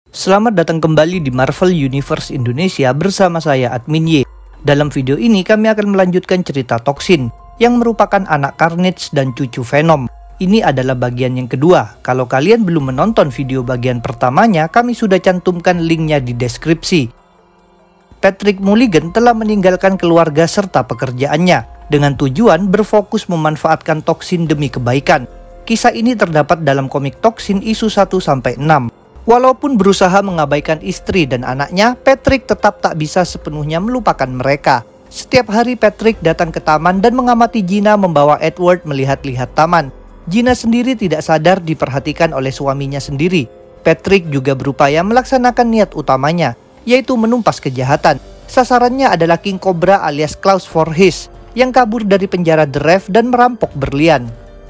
Selamat datang kembali di Marvel Universe Indonesia bersama saya Admin Y. Dalam video ini kami akan melanjutkan cerita Toxin yang merupakan anak Carnage dan cucu Venom. Ini adalah bagian yang kedua. Kalau kalian belum menonton video bagian pertamanya, kami sudah cantumkan linknya di deskripsi. Patrick Mulligan telah meninggalkan keluarga serta pekerjaannya dengan tujuan berfokus memanfaatkan Toxin demi kebaikan. Kisah ini terdapat dalam komik Toxin isu 1-6. Walaupun berusaha mengabaikan istri dan anaknya, Patrick tetap tak bisa sepenuhnya melupakan mereka. Setiap hari Patrick datang ke taman dan mengamati Gina membawa Edward melihat-lihat taman. Gina sendiri tidak sadar diperhatikan oleh suaminya sendiri. Patrick juga berupaya melaksanakan niat utamanya, yaitu menumpas kejahatan. Sasarannya adalah King Cobra alias Klaus Voorhees yang kabur dari penjara The Rev dan merampok berlian.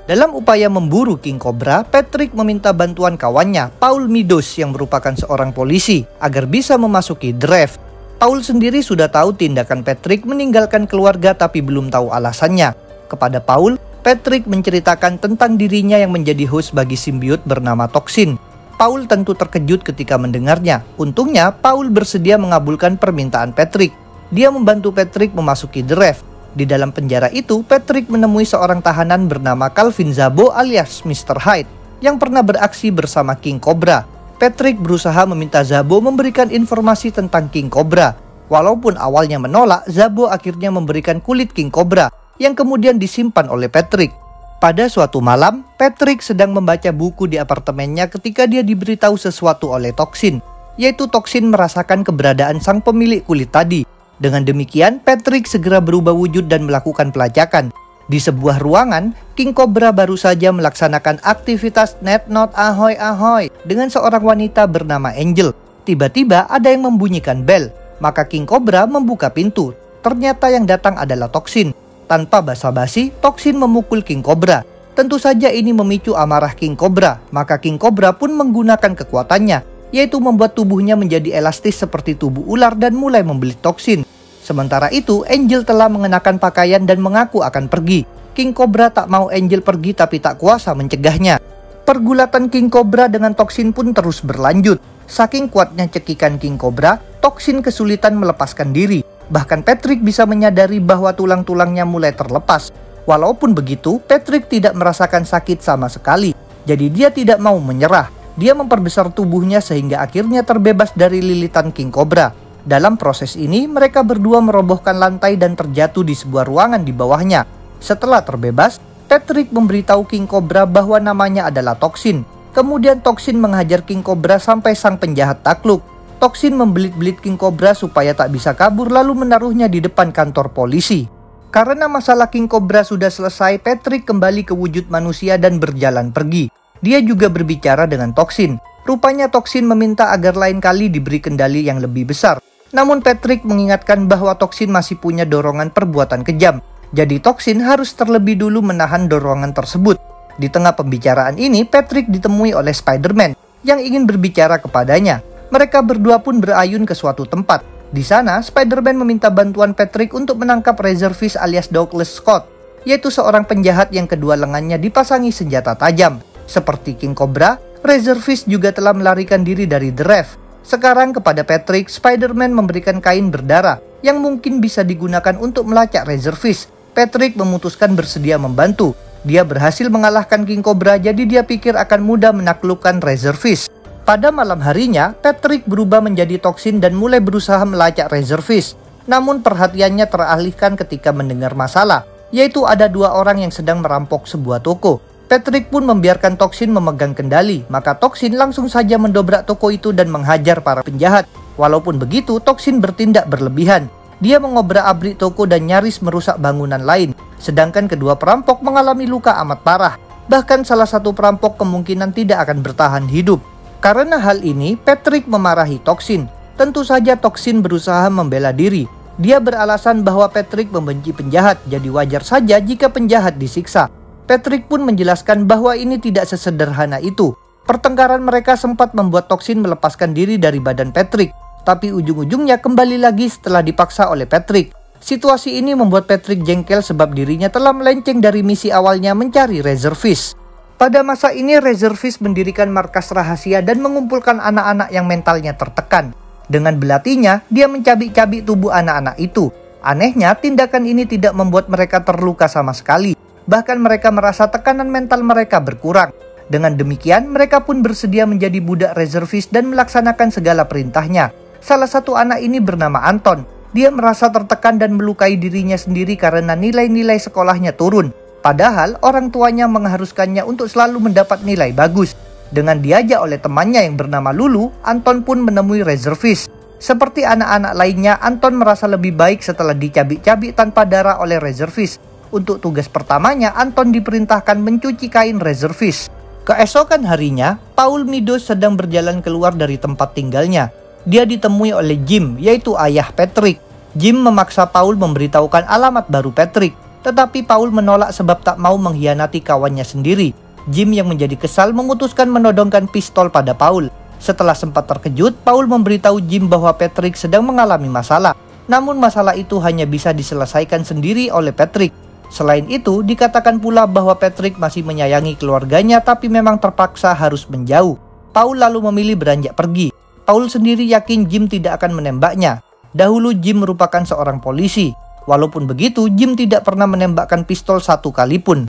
Dalam upaya memburu King Cobra, Patrick meminta bantuan kawannya, Paul Meadows yang merupakan seorang polisi, agar bisa memasuki The Rev. Paul sendiri sudah tahu tindakan Patrick meninggalkan keluarga tapi belum tahu alasannya. Kepada Paul, Patrick menceritakan tentang dirinya yang menjadi host bagi simbiot bernama Toxin. Paul tentu terkejut ketika mendengarnya. Untungnya, Paul bersedia mengabulkan permintaan Patrick. Dia membantu Patrick memasuki The Rev. Di dalam penjara itu, Patrick menemui seorang tahanan bernama Calvin Zabo alias Mr. Hyde yang pernah beraksi bersama King Cobra. Patrick berusaha meminta Zabo memberikan informasi tentang King Cobra. Walaupun awalnya menolak, Zabo akhirnya memberikan kulit King Cobra yang kemudian disimpan oleh Patrick. Pada suatu malam, Patrick sedang membaca buku di apartemennya ketika dia diberitahu sesuatu oleh Toxin, yaitu Toxin merasakan keberadaan sang pemilik kulit tadi. Dengan demikian, Patrick segera berubah wujud dan melakukan pelacakan. Di sebuah ruangan, King Cobra baru saja melaksanakan aktivitas Net Not Ahoy Ahoy dengan seorang wanita bernama Angel. Tiba-tiba ada yang membunyikan bel, maka King Cobra membuka pintu. Ternyata yang datang adalah Toxin. Tanpa basa-basi, Toxin memukul King Cobra. Tentu saja ini memicu amarah King Cobra, maka King Cobra pun menggunakan kekuatannya, yaitu membuat tubuhnya menjadi elastis seperti tubuh ular dan mulai membelit Toxin. Sementara itu, Angel telah mengenakan pakaian dan mengaku akan pergi. King Cobra tak mau Angel pergi tapi tak kuasa mencegahnya. Pergulatan King Cobra dengan Toxin pun terus berlanjut. Saking kuatnya cekikan King Cobra, Toxin kesulitan melepaskan diri. Bahkan Patrick bisa menyadari bahwa tulang-tulangnya mulai terlepas. Walaupun begitu, Patrick tidak merasakan sakit sama sekali. Jadi dia tidak mau menyerah. Dia memperbesar tubuhnya sehingga akhirnya terbebas dari lilitan King Cobra. Dalam proses ini, mereka berdua merobohkan lantai dan terjatuh di sebuah ruangan di bawahnya. Setelah terbebas, Patrick memberitahu King Cobra bahwa namanya adalah Toxin. Kemudian Toxin menghajar King Cobra sampai sang penjahat takluk. Toxin membelit-belit King Cobra supaya tak bisa kabur lalu menaruhnya di depan kantor polisi. Karena masalah King Cobra sudah selesai, Patrick kembali ke wujud manusia dan berjalan pergi. Dia juga berbicara dengan Toxin. Rupanya Toxin meminta agar lain kali diberi kendali yang lebih besar. Namun Patrick mengingatkan bahwa Toxin masih punya dorongan perbuatan kejam. Jadi Toxin harus terlebih dulu menahan dorongan tersebut. Di tengah pembicaraan ini, Patrick ditemui oleh Spider-Man yang ingin berbicara kepadanya. Mereka berdua pun berayun ke suatu tempat. Di sana, Spider-Man meminta bantuan Patrick untuk menangkap Razorfish alias Douglas Scott, yaitu seorang penjahat yang kedua lengannya dipasangi senjata tajam. Seperti King Cobra, Razorfish juga telah melarikan diri dari The Rev. Sekarang kepada Patrick, Spider-Man memberikan kain berdarah yang mungkin bisa digunakan untuk melacak Razorfish. Patrick memutuskan bersedia membantu. Dia berhasil mengalahkan King Cobra, jadi dia pikir akan mudah menaklukkan Razorfish. Pada malam harinya, Patrick berubah menjadi Toxin dan mulai berusaha melacak Razorfish. Namun perhatiannya teralihkan ketika mendengar masalah, yaitu ada dua orang yang sedang merampok sebuah toko. Patrick pun membiarkan Toxin memegang kendali, maka Toxin langsung saja mendobrak toko itu dan menghajar para penjahat. Walaupun begitu, Toxin bertindak berlebihan. Dia mengobrak-abrik toko dan nyaris merusak bangunan lain, sedangkan kedua perampok mengalami luka amat parah. Bahkan salah satu perampok kemungkinan tidak akan bertahan hidup. Karena hal ini, Patrick memarahi Toxin. Tentu saja Toxin berusaha membela diri. Dia beralasan bahwa Patrick membenci penjahat, jadi wajar saja jika penjahat disiksa. Patrick pun menjelaskan bahwa ini tidak sesederhana itu. Pertengkaran mereka sempat membuat Toxin melepaskan diri dari badan Patrick, tapi ujung-ujungnya kembali lagi setelah dipaksa oleh Patrick. Situasi ini membuat Patrick jengkel sebab dirinya telah melenceng dari misi awalnya mencari Razorfish. Pada masa ini, Reservis mendirikan markas rahasia dan mengumpulkan anak-anak yang mentalnya tertekan. Dengan belatinya, dia mencabik-cabik tubuh anak-anak itu. Anehnya, tindakan ini tidak membuat mereka terluka sama sekali. Bahkan mereka merasa tekanan mental mereka berkurang. Dengan demikian, mereka pun bersedia menjadi budak Reservis dan melaksanakan segala perintahnya. Salah satu anak ini bernama Anton. Dia merasa tertekan dan melukai dirinya sendiri karena nilai-nilai sekolahnya turun. Padahal orang tuanya mengharuskannya untuk selalu mendapat nilai bagus. Dengan diajak oleh temannya yang bernama Lulu, Anton pun menemui Reservis. Seperti anak-anak lainnya, Anton merasa lebih baik setelah dicabik-cabik tanpa darah oleh Reservis. Untuk tugas pertamanya, Anton diperintahkan mencuci kain Reservis. Keesokan harinya, Paul Meadows sedang berjalan keluar dari tempat tinggalnya. Dia ditemui oleh Jim, yaitu ayah Patrick. Jim memaksa Paul memberitahukan alamat baru Patrick. Tetapi Paul menolak sebab tak mau mengkhianati kawannya sendiri. Jim yang menjadi kesal memutuskan menodongkan pistol pada Paul. Setelah sempat terkejut, Paul memberitahu Jim bahwa Patrick sedang mengalami masalah. Namun masalah itu hanya bisa diselesaikan sendiri oleh Patrick. Selain itu, dikatakan pula bahwa Patrick masih menyayangi keluarganya tapi memang terpaksa harus menjauh. Paul lalu memilih beranjak pergi. Paul sendiri yakin Jim tidak akan menembaknya. Dahulu Jim merupakan seorang polisi. Walaupun begitu, Jim tidak pernah menembakkan pistol satu kali pun.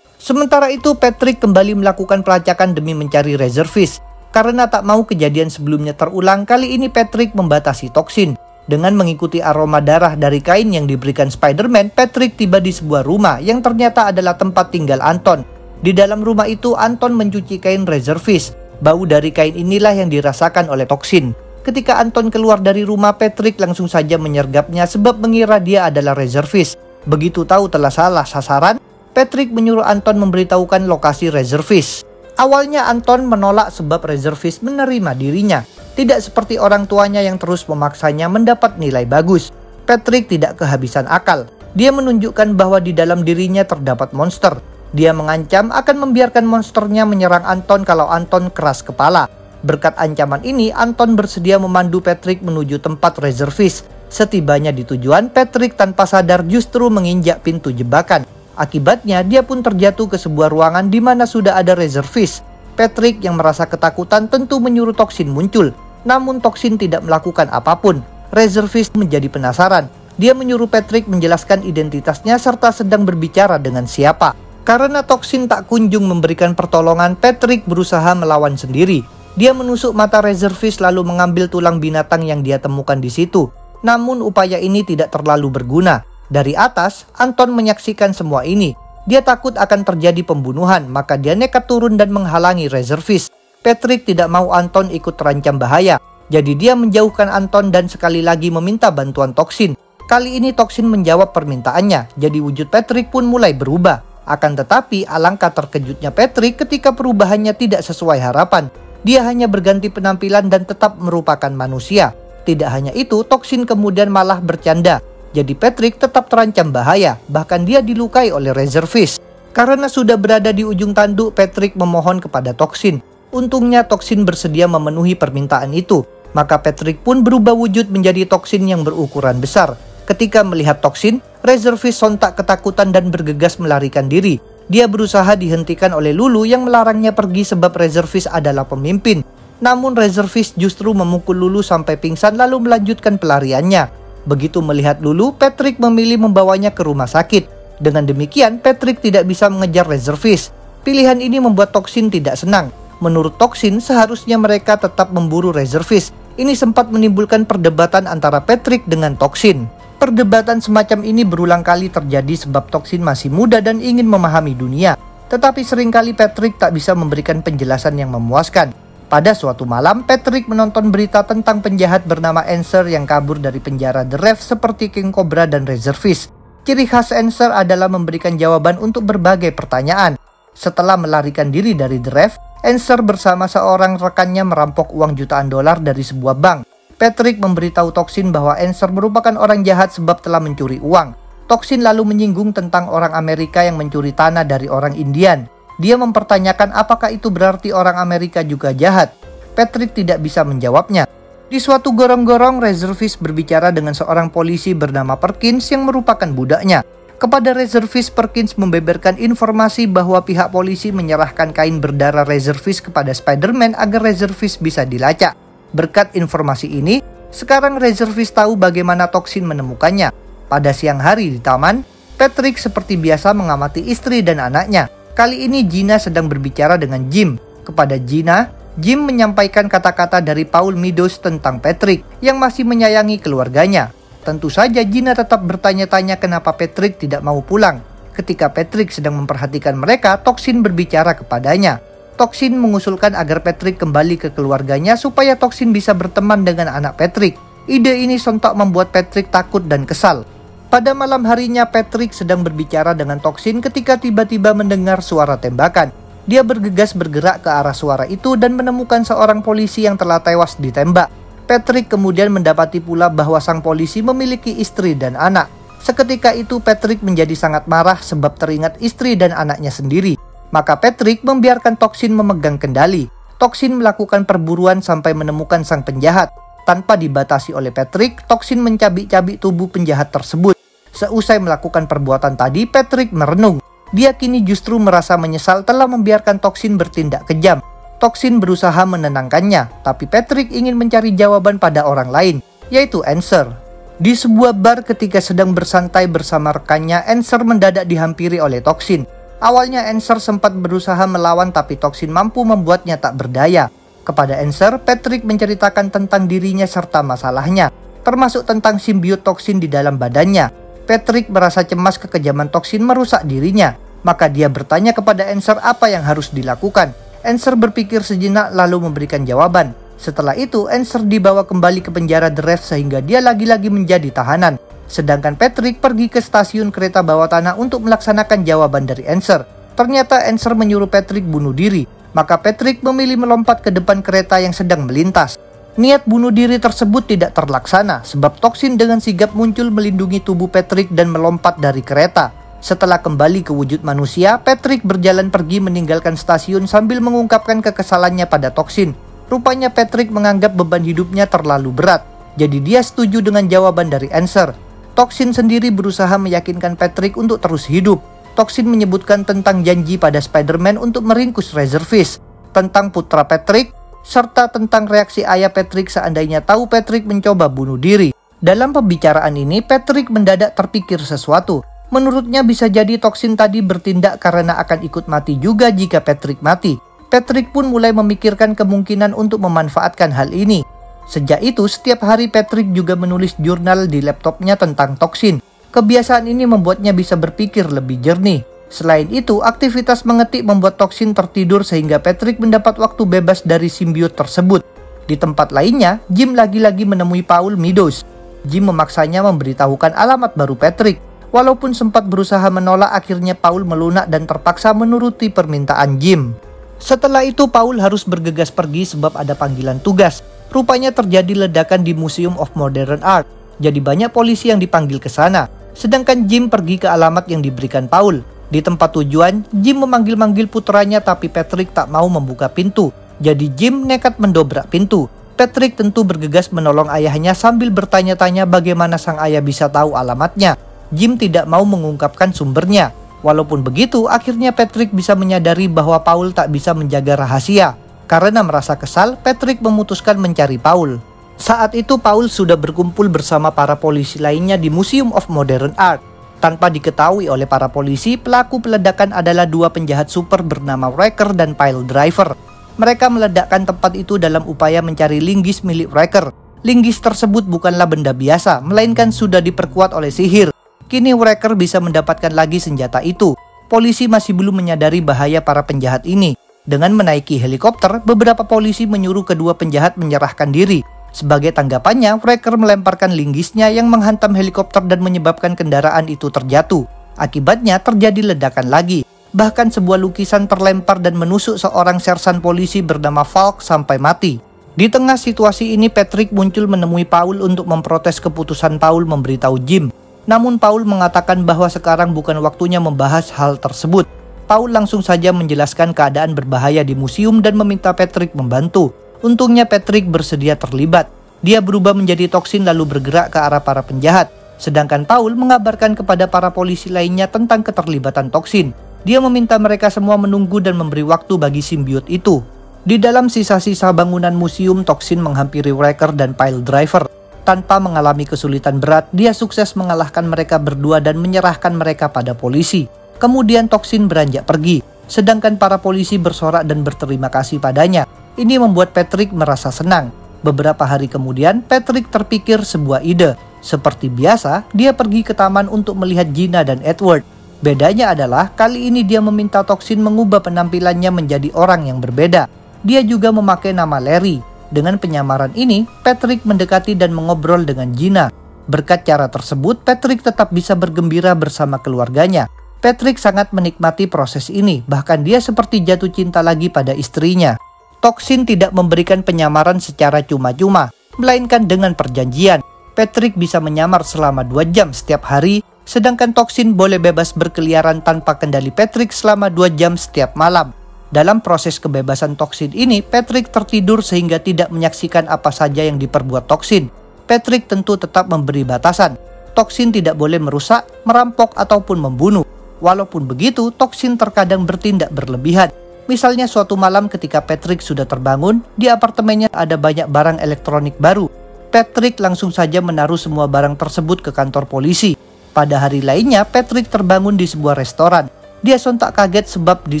Sementara itu, Patrick kembali melakukan pelacakan demi mencari Reservis. Karena tak mau kejadian sebelumnya terulang, kali ini Patrick membatasi toksin. Dengan mengikuti aroma darah dari kain yang diberikan Spider-Man, Patrick tiba di sebuah rumah yang ternyata adalah tempat tinggal Anton. Di dalam rumah itu, Anton mencuci kain Reservis. Bau dari kain inilah yang dirasakan oleh toksin. Ketika Anton keluar dari rumah, Patrick langsung saja menyergapnya sebab mengira dia adalah Reservis. Begitu tahu telah salah sasaran, Patrick menyuruh Anton memberitahukan lokasi Reservis. Awalnya Anton menolak sebab Reservis menerima dirinya. Tidak seperti orang tuanya yang terus memaksanya mendapat nilai bagus. Patrick tidak kehabisan akal. Dia menunjukkan bahwa di dalam dirinya terdapat monster. Dia mengancam akan membiarkan monsternya menyerang Anton kalau Anton keras kepala. Berkat ancaman ini, Anton bersedia memandu Patrick menuju tempat Reservis. Setibanya di tujuan, Patrick tanpa sadar justru menginjak pintu jebakan. Akibatnya, dia pun terjatuh ke sebuah ruangan di mana sudah ada Reservis. Patrick yang merasa ketakutan tentu menyuruh toksin muncul. Namun toksin tidak melakukan apapun. Reservis menjadi penasaran. Dia menyuruh Patrick menjelaskan identitasnya serta sedang berbicara dengan siapa. Karena toksin tak kunjung memberikan pertolongan, Patrick berusaha melawan sendiri. Dia menusuk mata Reservis lalu mengambil tulang binatang yang dia temukan di situ. Namun upaya ini tidak terlalu berguna. Dari atas, Anton menyaksikan semua ini. Dia takut akan terjadi pembunuhan, maka dia nekat turun dan menghalangi Reservis. Patrick tidak mau Anton ikut terancam bahaya. Jadi dia menjauhkan Anton dan sekali lagi meminta bantuan toksin. Kali ini toksin menjawab permintaannya, jadi wujud Patrick pun mulai berubah. Akan tetapi, alangkah terkejutnya Patrick ketika perubahannya tidak sesuai harapan. Dia hanya berganti penampilan dan tetap merupakan manusia. Tidak hanya itu, toksin kemudian malah bercanda. Jadi Patrick tetap terancam bahaya, bahkan dia dilukai oleh Reservis. Karena sudah berada di ujung tanduk, Patrick memohon kepada toksin. Untungnya toksin bersedia memenuhi permintaan itu. Maka Patrick pun berubah wujud menjadi toksin yang berukuran besar. Ketika melihat toksin, Reservis sontak ketakutan dan bergegas melarikan diri. Dia berusaha dihentikan oleh Lulu yang melarangnya pergi sebab Reservis adalah pemimpin. Namun Reservis justru memukul Lulu sampai pingsan lalu melanjutkan pelariannya. Begitu melihat Lulu, Patrick memilih membawanya ke rumah sakit. Dengan demikian, Patrick tidak bisa mengejar Reservis. Pilihan ini membuat toksin tidak senang. Menurut toksin, seharusnya mereka tetap memburu Reservis. Ini sempat menimbulkan perdebatan antara Patrick dengan toksin. Perdebatan semacam ini berulang kali terjadi sebab toksin masih muda dan ingin memahami dunia. Tetapi seringkali Patrick tak bisa memberikan penjelasan yang memuaskan. Pada suatu malam, Patrick menonton berita tentang penjahat bernama Answer yang kabur dari penjara The Rev seperti King Cobra dan Reservis. Ciri khas Answer adalah memberikan jawaban untuk berbagai pertanyaan. Setelah melarikan diri dari The Rev, Answer bersama seorang rekannya merampok uang jutaan dolar dari sebuah bank. Patrick memberitahu toksin bahwa Answer merupakan orang jahat sebab telah mencuri uang. Toksin lalu menyinggung tentang orang Amerika yang mencuri tanah dari orang Indian. Dia mempertanyakan apakah itu berarti orang Amerika juga jahat. Patrick tidak bisa menjawabnya. Di suatu gorong-gorong, Reservis berbicara dengan seorang polisi bernama Perkins yang merupakan budaknya. Kepada reservis, Perkins membeberkan informasi bahwa pihak polisi menyerahkan kain berdarah reservis kepada Spider-Man agar reservis bisa dilacak. Berkat informasi ini, sekarang reservis tahu bagaimana toksin menemukannya. Pada siang hari di taman, Patrick seperti biasa mengamati istri dan anaknya. Kali ini Gina sedang berbicara dengan Jim. Kepada Gina, Jim menyampaikan kata-kata dari Paul Meadows tentang Patrick yang masih menyayangi keluarganya. Tentu saja Gina tetap bertanya-tanya kenapa Patrick tidak mau pulang. Ketika Patrick sedang memperhatikan mereka, Toksin berbicara kepadanya. Toksin mengusulkan agar Patrick kembali ke keluarganya supaya Toksin bisa berteman dengan anak Patrick. Ide ini sontak membuat Patrick takut dan kesal. Pada malam harinya, Patrick sedang berbicara dengan Toksin ketika tiba-tiba mendengar suara tembakan. Dia bergegas bergerak ke arah suara itu dan menemukan seorang polisi yang telah tewas ditembak. Patrick kemudian mendapati pula bahwa sang polisi memiliki istri dan anak. Seketika itu Patrick menjadi sangat marah sebab teringat istri dan anaknya sendiri. Maka Patrick membiarkan Toksin memegang kendali. Toksin melakukan perburuan sampai menemukan sang penjahat. Tanpa dibatasi oleh Patrick, Toksin mencabik-cabik tubuh penjahat tersebut. Seusai melakukan perbuatan tadi, Patrick merenung. Dia kini justru merasa menyesal telah membiarkan Toksin bertindak kejam. Toksin berusaha menenangkannya, tapi Patrick ingin mencari jawaban pada orang lain, yaitu Answer. Di sebuah bar ketika sedang bersantai bersama rekannya, Answer mendadak dihampiri oleh Toksin. Awalnya Answer sempat berusaha melawan, tapi Toksin mampu membuatnya tak berdaya. Kepada Answer, Patrick menceritakan tentang dirinya serta masalahnya, termasuk tentang simbiot Toksin di dalam badannya. Patrick merasa cemas kekejaman Toksin merusak dirinya, maka dia bertanya kepada Answer apa yang harus dilakukan. Answer berpikir sejenak lalu memberikan jawaban. Setelah itu, Answer dibawa kembali ke penjara The Reef sehingga dia lagi-lagi menjadi tahanan. Sedangkan Patrick pergi ke stasiun kereta bawah tanah untuk melaksanakan jawaban dari Answer. Ternyata Answer menyuruh Patrick bunuh diri, maka Patrick memilih melompat ke depan kereta yang sedang melintas. Niat bunuh diri tersebut tidak terlaksana sebab Toksin dengan sigap muncul melindungi tubuh Patrick dan melompat dari kereta. Setelah kembali ke wujud manusia, Patrick berjalan pergi meninggalkan stasiun sambil mengungkapkan kekesalannya pada Toksin. Rupanya Patrick menganggap beban hidupnya terlalu berat, jadi dia setuju dengan jawaban dari Answer. Toksin sendiri berusaha meyakinkan Patrick untuk terus hidup. Toksin menyebutkan tentang janji pada Spider-Man untuk meringkus reservis, tentang putra Patrick, serta tentang reaksi ayah Patrick seandainya tahu Patrick mencoba bunuh diri. Dalam pembicaraan ini, Patrick mendadak terpikir sesuatu. Menurutnya bisa jadi Toksin tadi bertindak karena akan ikut mati juga jika Patrick mati. Patrick pun mulai memikirkan kemungkinan untuk memanfaatkan hal ini. Sejak itu, setiap hari Patrick juga menulis jurnal di laptopnya tentang Toksin. Kebiasaan ini membuatnya bisa berpikir lebih jernih. Selain itu, aktivitas mengetik membuat Toksin tertidur sehingga Patrick mendapat waktu bebas dari simbiot tersebut. Di tempat lainnya, Jim lagi-lagi menemui Paul Meadows. Jim memaksanya memberitahukan alamat baru Patrick. Walaupun sempat berusaha menolak, akhirnya Paul melunak dan terpaksa menuruti permintaan Jim. Setelah itu Paul harus bergegas pergi sebab ada panggilan tugas. Rupanya terjadi ledakan di Museum of Modern Art. Jadi banyak polisi yang dipanggil ke sana. Sedangkan Jim pergi ke alamat yang diberikan Paul. Di tempat tujuan, Jim memanggil-manggil putranya tapi Patrick tak mau membuka pintu. Jadi Jim nekat mendobrak pintu. Patrick tentu bergegas menolong ayahnya sambil bertanya-tanya bagaimana sang ayah bisa tahu alamatnya. Jim tidak mau mengungkapkan sumbernya. Walaupun begitu, akhirnya Patrick bisa menyadari bahwa Paul tak bisa menjaga rahasia. Karena merasa kesal, Patrick memutuskan mencari Paul. Saat itu Paul sudah berkumpul bersama para polisi lainnya di Museum of Modern Art. Tanpa diketahui oleh para polisi, pelaku peledakan adalah dua penjahat super bernama Wrecker dan Pile Driver. Mereka meledakkan tempat itu dalam upaya mencari linggis milik Wrecker. Linggis tersebut bukanlah benda biasa, melainkan sudah diperkuat oleh sihir. Kini Wrecker bisa mendapatkan lagi senjata itu. Polisi masih belum menyadari bahaya para penjahat ini. Dengan menaiki helikopter, beberapa polisi menyuruh kedua penjahat menyerahkan diri. Sebagai tanggapannya, Wrecker melemparkan linggisnya yang menghantam helikopter dan menyebabkan kendaraan itu terjatuh. Akibatnya terjadi ledakan lagi. Bahkan sebuah lukisan terlempar dan menusuk seorang sersan polisi bernama Falk sampai mati. Di tengah situasi ini, Patrick muncul menemui Paul untuk memprotes keputusan Paul memberitahu Jim. Namun Paul mengatakan bahwa sekarang bukan waktunya membahas hal tersebut. Paul langsung saja menjelaskan keadaan berbahaya di museum dan meminta Patrick membantu. Untungnya Patrick bersedia terlibat. Dia berubah menjadi Toksin lalu bergerak ke arah para penjahat. Sedangkan Paul mengabarkan kepada para polisi lainnya tentang keterlibatan toksin. Dia meminta mereka semua menunggu dan memberi waktu bagi simbiot itu. Di dalam sisa-sisa bangunan museum, toksin menghampiri Wrecker dan Pile Driver. Tanpa mengalami kesulitan berat, dia sukses mengalahkan mereka berdua dan menyerahkan mereka pada polisi. Kemudian toksin beranjak pergi, sedangkan para polisi bersorak dan berterima kasih padanya. Ini membuat Patrick merasa senang. Beberapa hari kemudian, Patrick terpikir sebuah ide. Seperti biasa, dia pergi ke taman untuk melihat Gina dan Edward. Bedanya adalah, kali ini dia meminta toksin mengubah penampilannya menjadi orang yang berbeda. Dia juga memakai nama Larry. Dengan penyamaran ini, Patrick mendekati dan mengobrol dengan Gina. Berkat cara tersebut, Patrick tetap bisa bergembira bersama keluarganya. Patrick sangat menikmati proses ini, bahkan dia seperti jatuh cinta lagi pada istrinya. Toksin tidak memberikan penyamaran secara cuma-cuma, melainkan dengan perjanjian. Patrick bisa menyamar selama 2 jam setiap hari, sedangkan toksin boleh bebas berkeliaran tanpa kendali Patrick selama 2 jam setiap malam. Dalam proses kebebasan toksin ini, Patrick tertidur sehingga tidak menyaksikan apa saja yang diperbuat toksin. Patrick tentu tetap memberi batasan. Toksin tidak boleh merusak, merampok, ataupun membunuh. Walaupun begitu, toksin terkadang bertindak berlebihan. Misalnya suatu malam ketika Patrick sudah terbangun, di apartemennya ada banyak barang elektronik baru. Patrick langsung saja menaruh semua barang tersebut ke kantor polisi. Pada hari lainnya, Patrick terbangun di sebuah restoran. Dia sontak kaget sebab di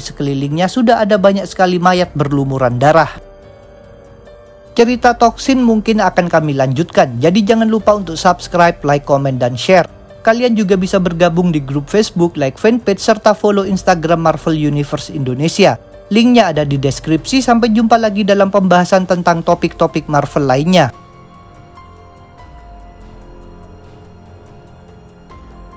sekelilingnya sudah ada banyak sekali mayat berlumuran darah. Cerita toksin mungkin akan kami lanjutkan, jadi jangan lupa untuk subscribe, like, komen, dan share. Kalian juga bisa bergabung di grup Facebook, like fanpage, serta follow Instagram Marvel Universe Indonesia. Linknya ada di deskripsi. Sampai jumpa lagi dalam pembahasan tentang topik-topik Marvel lainnya.